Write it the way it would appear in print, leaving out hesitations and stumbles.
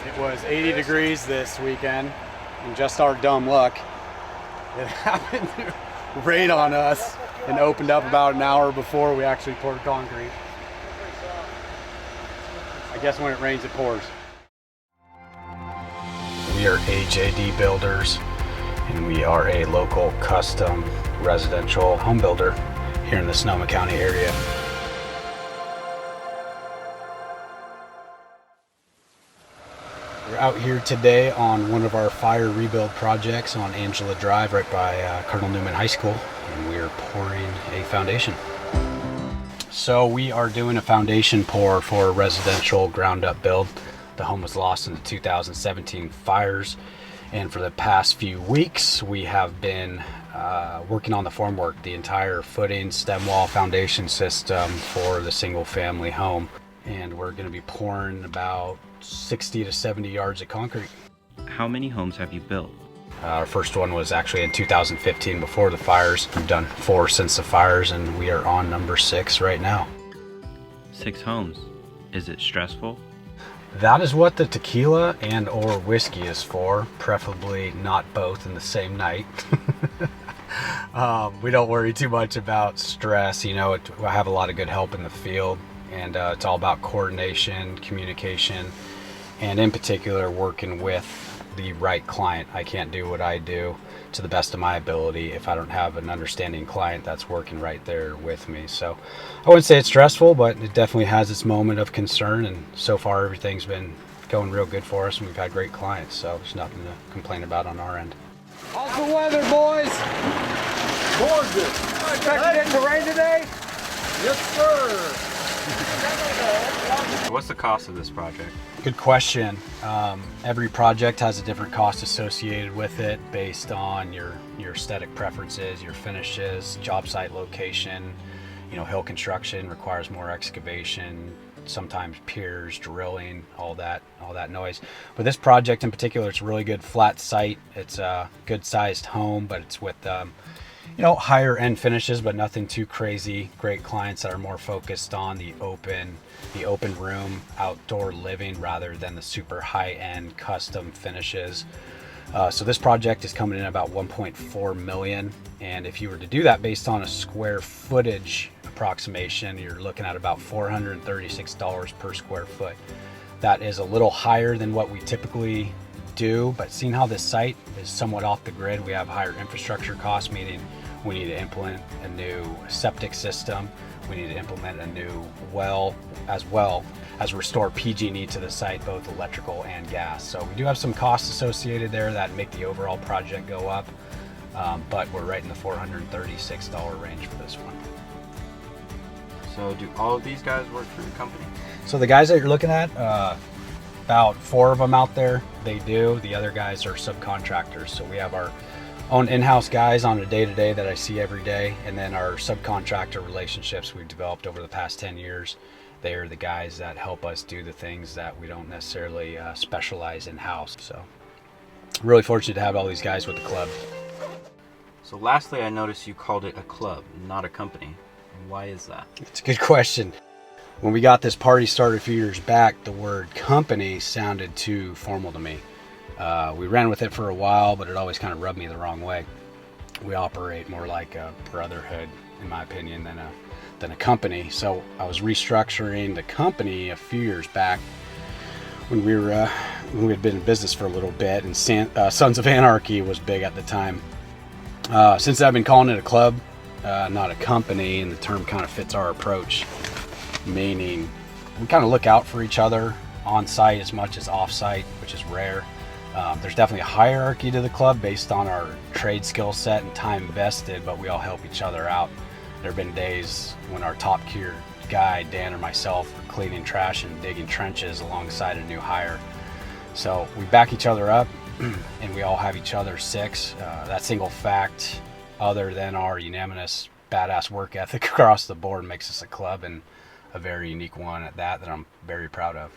It was 80 degrees this weekend, and just our dumb luck, it happened to rain on us and opened up about an hour before we actually poured concrete. I guess when it rains, it pours. We are AJD Builders, and we are a local custom residential home builder here in the Sonoma County area. We're out here today on one of our fire rebuild projects on Angela Drive right by Cardinal Newman High School, and we are pouring a foundation. So we are doing a foundation pour for a residential ground up build. The home was lost in the 2017 fires, and for the past few weeks we have been working on the formwork, the entire footing, stem wall, foundation system for the single family home. And we're going to be pouring about 60 to 70 yards of concrete. How many homes have you built? Our first one was actually in 2015 before the fires. We've done 4 since the fires, and we are on number 6 right now. 6 homes. Is it stressful? That is what the tequila and or whiskey is for, preferably not both in the same night. We don't worry too much about stress. You know, I have a lot of good help in the field, and it's all about coordination, communication, and in particular working with the right client. I can't do what I do to the best of my ability if I don't have an understanding client that's working right there with me. So I wouldn't say it's stressful, but it definitely has its moment of concern, and so far everything's been going real good for us, and we've had great clients, so there's nothing to complain about on our end. How's the weather, boys? Gorgeous. Expecting it to rain today? Yes, sir. What's the cost of this project? Good question. Every project has a different cost associated with it based on your aesthetic preferences, your finishes, job site location. You know, hill construction requires more excavation, sometimes piers, drilling, all that noise. But this project in particular, it's a really good flat site. It's a good sized home, but it's with higher end finishes, but nothing too crazy. Great clients that are more focused on the open room, outdoor living rather than the super high end custom finishes. So this project is coming in about 1.4 million. And if you were to do that based on a square footage approximation, you're looking at about $436 per square foot. That is a little higher than what we typically do, but seeing how this site is somewhat off the grid, we have higher infrastructure costs, meaning we need to implement a new septic system. We need to implement a new well, as well as restore PG&E to the site, both electrical and gas. So we do have some costs associated there that make the overall project go up, but we're right in the $436 range for this one. So do all of these guys work for your company? So the guys that you're looking at, about 4 of them out there, they do. The other guys are subcontractors. So we have our own in-house guys on a day-to-day that I see every day, and then our subcontractor relationships we've developed over the past 10 years. They are the guys that help us do the things that we don't necessarily specialize in-house. So really fortunate to have all these guys with the club. So lastly, I noticed you called it a club, not a company. Why is that? It's a good question. When we got this party started a few years back, the word company sounded too formal to me. We ran with it for a while, but it always kind of rubbed me the wrong way. We operate more like a brotherhood, in my opinion, than a company. So I was restructuring the company a few years back when we had been in business for a little bit, and Sons of Anarchy was big at the time. Since I've been calling it a club, not a company, and the term kind of fits our approach, meaning we kind of look out for each other on site as much as off site, which is rare. There's definitely a hierarchy to the club based on our trade skill set and time invested, but we all help each other out. There have been days when our top tier guy, Dan or myself, are cleaning trash and digging trenches alongside a new hire. So we back each other up, and we all have each other's six. That single fact, other than our unanimous badass work ethic across the board, makes us a club, and a very unique one at that I'm very proud of.